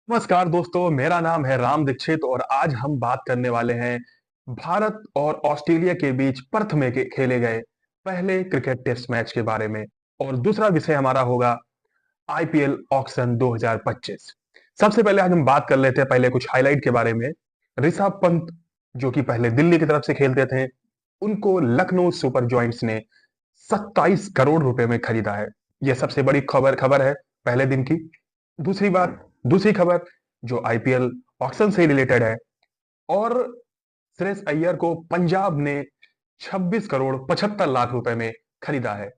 नमस्कार दोस्तों, मेरा नाम है राम दीक्षित और आज हम बात करने वाले हैं भारत और ऑस्ट्रेलिया के बीच पर्थ में खेले गए पहले क्रिकेट टेस्ट मैच के बारे में। और दूसरा विषय हमारा होगा आईपीएल ऑक्शन 2025। सबसे पहले आज हम बात कर लेते हैं पहले कुछ हाईलाइट के बारे में। ऋषभ पंत जो कि पहले दिल्ली की तरफ से खेलते थे, उनको लखनऊ सुपर जॉइंट्स ने 27 करोड़ रुपए में खरीदा है। यह सबसे बड़ी खबर खबर है पहले दिन की। दूसरी खबर जो आईपीएल ऑक्शन से रिलेटेड है, और श्रेयस अय्यर को पंजाब ने 26 करोड़ 75 लाख रुपए में खरीदा है।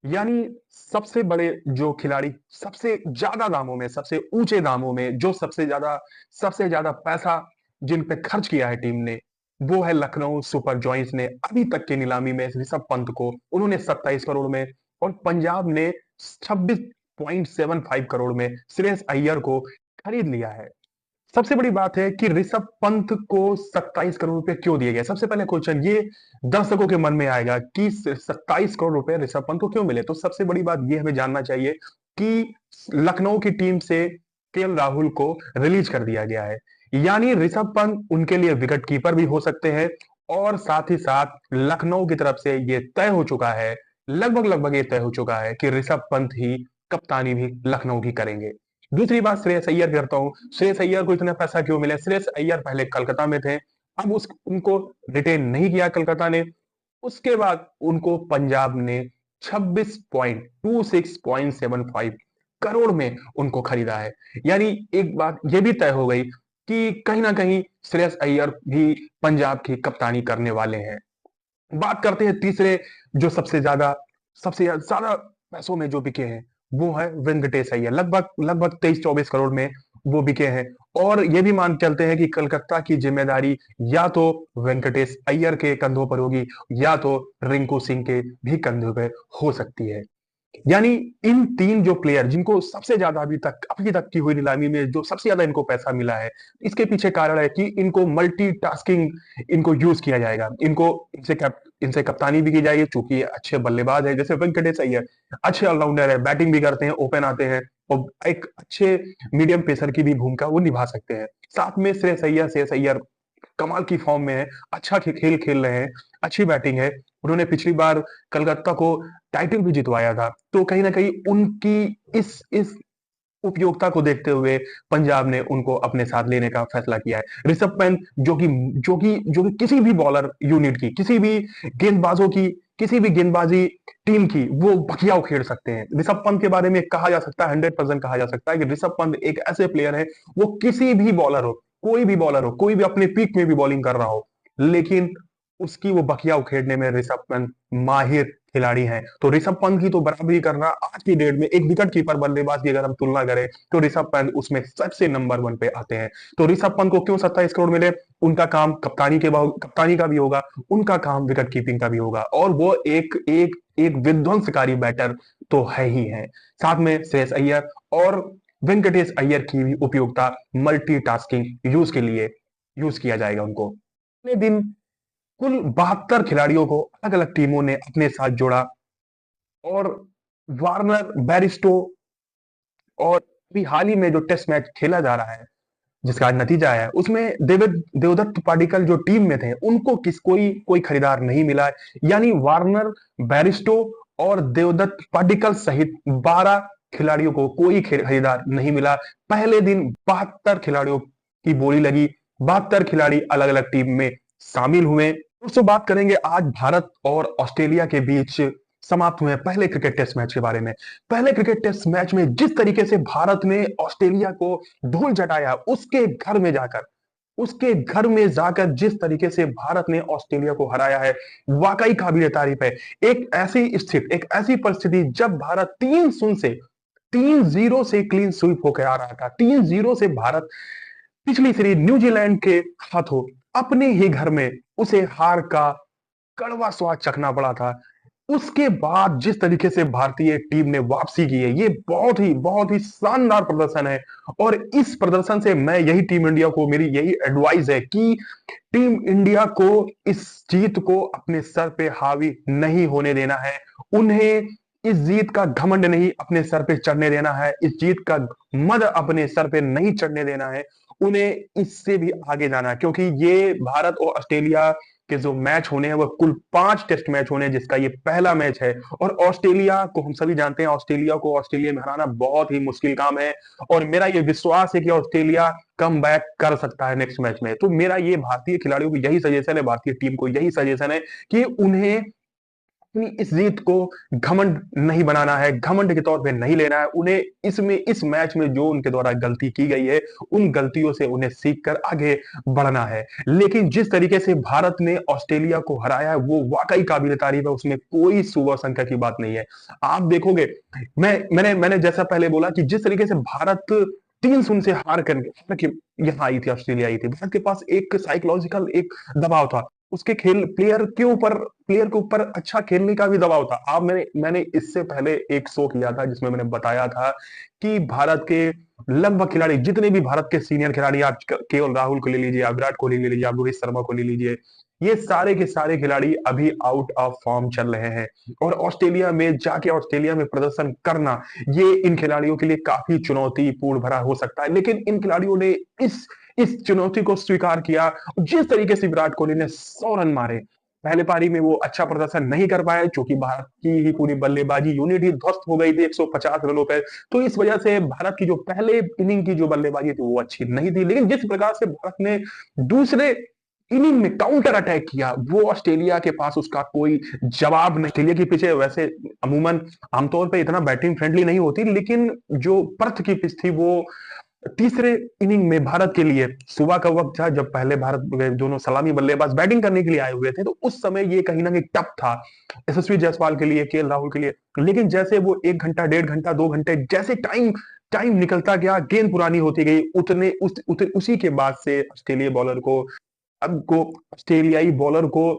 यानी सबसे बड़े जो खिलाड़ी सबसे ज्यादा दामों में, सबसे ऊंचे दामों में, जो सबसे ज्यादा पैसा जिन पे खर्च किया है टीम ने, वो है लखनऊ सुपर जॉइंट्स ने। अभी तक की नीलामी में ऋषभ पंत को उन्होंने 27 करोड़ में, और पंजाब ने 26.75 करोड़ में श्रेयस अय्यर को खरीद लिया है। सबसे बड़ी बात है कि ऋषभ पंत को 27 करोड़ रुपए क्यों दिए गए। सबसे पहले क्वेश्चन ये दर्शकों के मन में आएगा कि 27 करोड़ रुपए ऋषभ पंत को क्यों मिले। तो सबसे बड़ी बात ये हमें जानना चाहिए कि लखनऊ की टीम से केएल राहुल को रिलीज कर दिया गया है। यानी ऋषभ पंत उनके लिए विकेट कीपर भी हो सकते हैं, और साथ ही साथ लखनऊ की तरफ से ये तय हो चुका है, लगभग लगभग ये तय हो चुका है कि ऋषभ पंत ही कप्तानी भी लखनऊ की करेंगे। दूसरी बात श्रेयस अय्यर की करता हूं। श्रेयस अय्यर को इतना पैसा क्यों मिला। श्रेयस अय्यर पहले कलकत्ता में थे, अब उस उनको रिटेन नहीं किया कलकत्ता ने। उसके बाद उनको पंजाब ने 26.26.75 करोड़ में उनको खरीदा है। यानी एक बात यह भी तय हो गई कि कहीं ना कहीं श्रेयस अय्यर भी पंजाब की कप्तानी करने वाले हैं। बात करते हैं तीसरे, जो सबसे ज्यादा पैसों में जो बिके हैं, वो है वेंकटेश अय्यर। लगभग लगभग 23-24 करोड़ में वो बिके हैं। और ये भी मान चलते हैं कि कलकत्ता की जिम्मेदारी या तो वेंकटेश अय्यर के कंधों पर होगी, या तो रिंकू सिंह के भी कंधों पर हो सकती है। यानी इन तीन जो प्लेयर जिनको सबसे ज्यादा अभी तक की हुई नीलामी में जो सबसे ज्यादा इनको पैसा मिला है, इसके पीछे कारण है कि इनको मल्टीटास्किंग इनको यूज किया जाएगा। इनसे कप्तानी भी की जाएगी, चूंकि ये अच्छे बल्लेबाज है। जैसे वेंकटेश अय्यर अच्छे ऑलराउंडर है, बैटिंग भी करते हैं, ओपन आते हैं, और एक अच्छे मीडियम पेसर की भी भूमिका वो निभा सकते हैं। साथ में श्रेयस अय्यर कमाल की फॉर्म में है, अच्छा खेल खेल रहे हैं, अच्छी बैटिंग है। उन्होंने पिछली बार कलकत्ता को टाइटल भी जितवाया था। तो कहीं ना कहीं उनकी इस उपयोगिता को देखते हुए पंजाब ने उनको अपने साथ लेने का फैसला किया है। ऋषभ पंत जो कि किसी भी बॉलर यूनिट की, किसी भी गेंदबाजी टीम की वो बखिया उखेड़ सकते हैं। ऋषभ पंत के बारे में कहा जा सकता है, 100% कहा जा सकता है कि ऋषभ पंत एक ऐसे प्लेयर है, वो किसी भी बॉलर हो, कोई भी अपने पीक में भी बॉलिंग कर रहा हो, लेकिन उसकी वो बखिया उखेड़ने में ऋषभ पंत माहिर खिलाड़ी हैं। तो ऋषभ पंत की तो बराबरी करना आज की डेट में एक विकेट कीपर बल्लेबाज की अगर हम तुलना करें, तो ऋषभ पंत उसमें सबसे नंबर 1 पे आते हैं। तो ऋषभ पंत को क्यों 27 करोड़ मिले। उनका काम कप्तानी का भी होगा, उनका काम विकेट कीपिंग का भी होगा, और वो एक एक एक विध्वंसकारी बैटर तो है ही है। साथ में श्रेयस अय्यर और वेंकटेश अय्यर की भी उपयोगिता मल्टीटास्किंग यूज के लिए यूज किया जाएगा उनको। अगले दिन कुल 72 खिलाड़ियों को अलग अलग टीमों ने अपने साथ जोड़ा, और वार्नर, बैरिस्टो, और अभी हाल ही में जो टेस्ट मैच खेला जा रहा है जिसका आज नतीजा है, उसमें देवदत्त पाडिक्कल जो टीम में थे, उनको कोई कोई खरीदार नहीं मिला है। यानी वार्नर, बैरिस्टो और देवदत्त पाडिक्कल सहित 12 खिलाड़ियों को कोई खरीदार नहीं मिला। पहले दिन 72 खिलाड़ियों की बोली लगी, 72 खिलाड़ी अलग अलग टीम में शामिल हुए। दोस्तों, बात करेंगे आज भारत और ऑस्ट्रेलिया के बीच समाप्त हुए पहले क्रिकेट टेस्ट मैच के बारे में। पहले क्रिकेट टेस्ट मैच में जिस तरीके से भारत ने ऑस्ट्रेलिया को धूल चटाया, उसके घर में जाकर जिस तरीके से भारत ने ऑस्ट्रेलिया को हराया है, वाकई काबिल तारीफ है। एक ऐसी परिस्थिति जब भारत 3-0 से क्लीन स्वीप होकर आ रहा था। 3-0 से भारत पिछली सीरीज न्यूजीलैंड के हाथों अपने ही घर में उसे हार का कड़वा स्वाद चखना पड़ा था। उसके बाद जिस तरीके से भारतीय टीम ने वापसी की है, ये बहुत ही शानदार प्रदर्शन है। और इस प्रदर्शन से मैं यही टीम इंडिया को मेरी यही एडवाइस है कि टीम इंडिया को इस जीत को अपने सर पे हावी नहीं होने देना है। उन्हें इस जीत का घमंड नहीं अपने सर पे चढ़ने देना है, इस जीत का मद अपने सर पे नहीं चढ़ने देना है। उन्हें इससे भी आगे जाना है, क्योंकि ये भारत और ऑस्ट्रेलिया के जो मैच होने हैं वो कुल 5 टेस्ट मैच होने हैं, जिसका ये पहला मैच है। और ऑस्ट्रेलिया को हम सभी जानते हैं, ऑस्ट्रेलिया को ऑस्ट्रेलिया में हराना बहुत ही मुश्किल काम है। और मेरा ये विश्वास है कि ऑस्ट्रेलिया कम बैक कर सकता है नेक्स्ट मैच में। तो मेरा ये भारतीय खिलाड़ियों को यही सजेशन है, भारतीय टीम को यही सजेशन है कि उन्हें अपनी इस जीत को घमंड नहीं बनाना है, घमंड के तौर पे नहीं लेना है। उन्हें इसमें, इस मैच में जो उनके द्वारा गलती की गई है, उन गलतियों से उन्हें सीख कर आगे बढ़ना है। लेकिन जिस तरीके से भारत ने ऑस्ट्रेलिया को हराया है वो वाकई काबिल तारीफ है, उसमें कोई सुबह शंका की बात नहीं है। आप देखोगे, मैंने जैसा पहले बोला कि जिस तरीके से भारत 3-0 से हार करके यहाँ आई थी, ऑस्ट्रेलिया आई थी, भारत के पास एक साइकोलॉजिकल एक दबाव था, उसके खेल प्लेयर के ऊपर अच्छा खेलने का भी दबाव था। आप मैंने इससे पहले एक शो किया था जिसमें मैंने बताया था कि भारत के लगभग खिलाड़ी, जितने भी भारत के सीनियर खिलाड़ी, आप केएल राहुल को ले लीजिए, आप विराट कोहली ले लीजिए, आप रोहित शर्मा को ले लीजिए, ये सारे के सारे खिलाड़ी अभी आउट ऑफ फॉर्म चल रहे हैं। और ऑस्ट्रेलिया में जाके ऑस्ट्रेलिया में प्रदर्शन करना, ये इन खिलाड़ियों के लिए काफी चुनौतीपूर्ण भरा हो सकता है। लेकिन इन खिलाड़ियों ने इस चुनौती को स्वीकार किया। जिस तरीके से विराट कोहली ने 100 रन मारे, पहले पारी में वो अच्छा प्रदर्शन नहीं कर पाए, क्योंकि भारत की ही पूरी बल्लेबाजी यूनिट ही ध्वस्त हो गई थी 150 रनों पर। तो इस वजह से भारत की जो पहले इनिंग की जो बल्लेबाजी थी वो अच्छी नहीं थी। लेकिन जिस प्रकार से भारत ने दूसरे इनिंग में काउंटर अटैक किया, वो ऑस्ट्रेलिया के पास उसका कोई जवाब नहीं। ऑस्ट्रेलिया की पिच वैसे अमूमन आमतौर पर इतना बैटिंग फ्रेंडली नहीं होती, लेकिन जो पर्थ की पिच थी वो तीसरे इनिंग में भारत के लिए सुबह का वक्त था, जब पहले भारत दोनों सलामी बल्लेबाज बैटिंग करने के लिए आए हुए थे, तो उस समय ये कहीं ना कहीं टफ था यशस्वी जायसवाल के लिए, केएल राहुल के लिए। लेकिन जैसे वो 1 घंटा, 1.5 घंटा, 2 घंटे जैसे टाइम टाइम निकलता गया, गेंद पुरानी होती गई, उसी के बाद से ऑस्ट्रेलियाई बॉलर को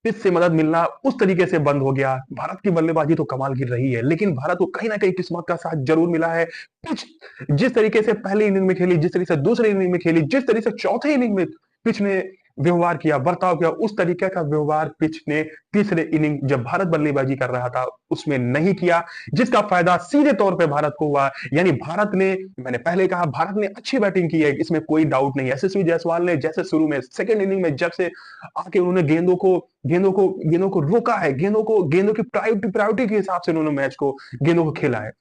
पिच से मदद मिलना उस तरीके से बंद हो गया। भारत की बल्लेबाजी तो कमाल की रही है, लेकिन भारत को कहीं ना कहीं किस्मत का साथ जरूर मिला है। पिच जिस तरीके से पहली इनिंग में खेली, जिस तरीके से दूसरी इनिंग में खेली, जिस तरीके से चौथे इनिंग में पिच ने व्यवहार किया, बर्ताव किया, उस तरीके का व्यवहार पिच ने तीसरे इनिंग जब भारत बल्लेबाजी कर रहा था उसमें नहीं किया, जिसका फायदा सीधे तौर पे भारत को हुआ। यानी भारत ने, मैंने पहले कहा, भारत ने अच्छी बैटिंग की है, इसमें कोई डाउट नहीं है। यशस्वी जायसवाल ने जैसे शुरू में सेकंड इनिंग में जब से आके उन्होंने गेंदों को रोका है, गेंदों की प्रायोरिटी के हिसाब से उन्होंने मैच को, गेंदों को खेला है।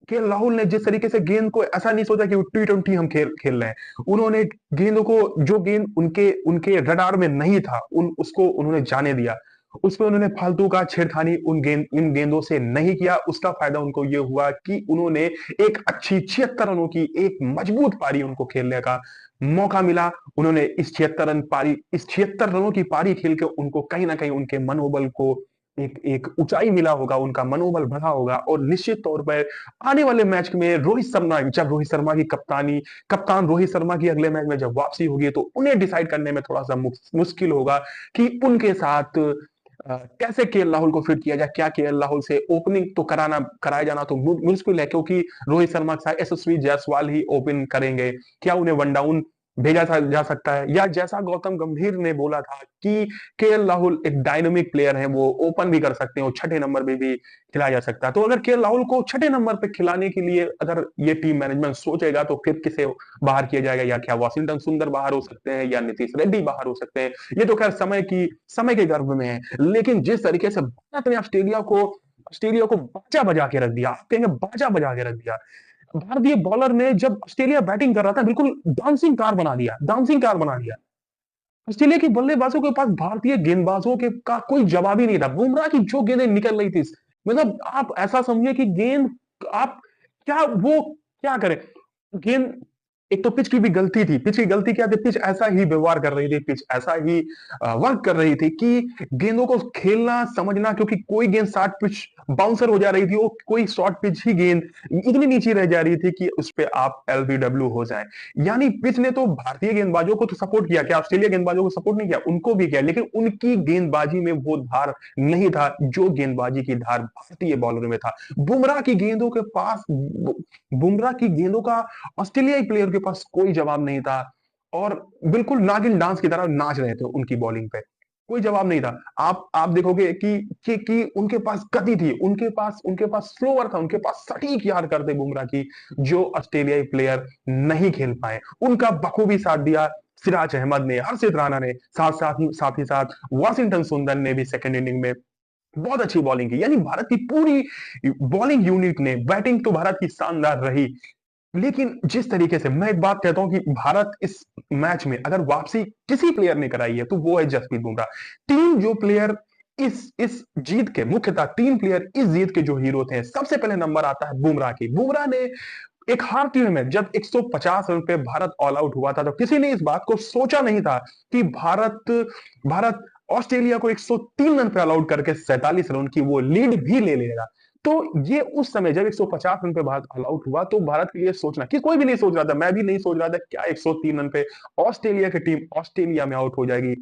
केएल राहुल ने जिस तरीके से गेंद को, ऐसा नहीं सोचा कि वो T20 हम खेल खेल रहे हैं, उन्होंने गेंदों को, जो गेंद उनके उनके रडार में नहीं था, उसको उन्होंने जाने दिया। उसमें उन्होंने फालतू का छेड़खानी इन गेंदों से नहीं किया। उसका फायदा उनको ये हुआ कि उन्होंने एक अच्छी 76 रनों की एक मजबूत पारी उनको खेलने का मौका मिला। उन्होंने इस 76 रनों की पारी खेल के उनको कहीं ना कहीं उनके मनोबल को एक एक ऊंचाई मिला होगा, उनका मनोबल बढ़ा होगा। और निश्चित तौर पर आने वाले मैच में रोहित शर्मा की कप्तान रोहित शर्मा की अगले मैच में जब वापसी होगी, तो उन्हें डिसाइड करने में थोड़ा सा मुश्किल होगा कि उनके साथ कैसे केएल राहुल को फिट किया जाए। क्या केएल राहुल से ओपनिंग तो कराया जाना तो मुश्किल है, क्योंकि रोहित शर्मा के साथ यशस्वी जायसवाल ही ओपन करेंगे। क्या उन्हें वन डाउन भेजा जा सकता है, या जैसा गौतम गंभीर ने बोला था कि केएल राहुल एक डायनामिक प्लेयर है, वो ओपन भी कर सकते हैं और छठे नंबर पे भी खिलाया जा सकता है। तो अगर केएल राहुल को छठे नंबर पे खिलाने के लिए अगर ये टीम मैनेजमेंट सोचेगा, तो फिर किसे बाहर किया जाएगा? या क्या वाशिंगटन सुंदर बाहर हो सकते हैं, या नीतीश रेड्डी बाहर हो सकते हैं? ये तो खैर समय के गर्भ में है। लेकिन जिस तरीके से भारत ने ऑस्ट्रेलिया को बाजा बजा के रख दिया, आप कहेंगे बाजा बजा के रख दिया, भारतीय बॉलर ने जब ऑस्ट्रेलिया बैटिंग कर रहा था बिल्कुल डांसिंग कार बना दिया। ऑस्ट्रेलिया की बल्लेबाजों के पास भारतीय गेंदबाजों के का कोई जवाब ही नहीं था। बुमराह की जो गेंदें निकल रही थी, मतलब आप ऐसा समझिए कि गेंद, आप क्या करें? गेंद, एक तो पिच की भी गलती थी। पिच की गलती क्या थी? पिच ऐसा ही व्यवहार कर रही थी, पिच ऐसा ही वर्क कर रही थी कि गेंदों को खेलना, समझना, क्योंकि कोई गेंद शॉर्ट पिच बाउंसर हो जा रही थी, वो कोई शॉर्ट पिच ही गेंद इतनी नीचे रह जा रही थी कि उस पे आप एलबीडब्ल्यू हो जाए। यानी पिच ने तो भारतीय गेंदबाजों को तो सपोर्ट किया, क्या ऑस्ट्रेलिया गेंदबाजों को सपोर्ट नहीं किया? उनको भी किया, लेकिन उनकी गेंदबाजी में वो धार नहीं था जो गेंदबाजी की धार भारतीय बॉलर में था। बुमराह की गेंदों के पास बुमराह की गेंदों का ऑस्ट्रेलियाई प्लेयर के पास कोई जवाब नहीं था, और बिल्कुल नागिन डांस की तरह नाच रहे थे उनकी बॉलिंग पे। कोई जवाब नहीं था। आप देखोगे कि उनके पास गति थी, उनके पास फ्लोवर था, उनके पास सटीक याद करते बुमराह की, जो ऑस्ट्रेलियाई प्लेयर नहीं खेल पाए। उनका बखूबी साथ दिया सिराज अहमद ने, हर्षित राणा ने, साथ ही साथ वाशिंगटन सुंदर ने भी सेकंड इनिंग में बहुत अच्छी बॉलिंग की। यानी भारत की पूरी बॉलिंग यूनिट ने, बैटिंग तो भारत की शानदार रही, लेकिन जिस तरीके से, मैं एक बात कहता हूं कि भारत इस मैच में अगर वापसी किसी प्लेयर ने कराई है तो वो है जसप्रीत बुमराह। तीन जो प्लेयर इस जीत के, मुख्यतः तीन प्लेयर इस जीत के जो हीरो थे, सबसे पहले नंबर आता है बुमराह की। बुमराह ने एक हारती हुई मैच, जब 150 रन पे भारत ऑल आउट हुआ था, तो किसी ने इस बात को सोचा नहीं था कि भारत ऑस्ट्रेलिया को 103 रन पे ऑल आउट करके 47 रन की वो लीड भी ले लेगा। तो ये उस समय जब 150 रन पे भारत ऑल आउट हुआ, तो भारत के लिए सोचना, कि कोई भी नहीं सोच रहा था, मैं भी नहीं सोच रहा था क्या 103 रन पे ऑस्ट्रेलिया की टीम ऑस्ट्रेलिया में आउट हो जाएगी।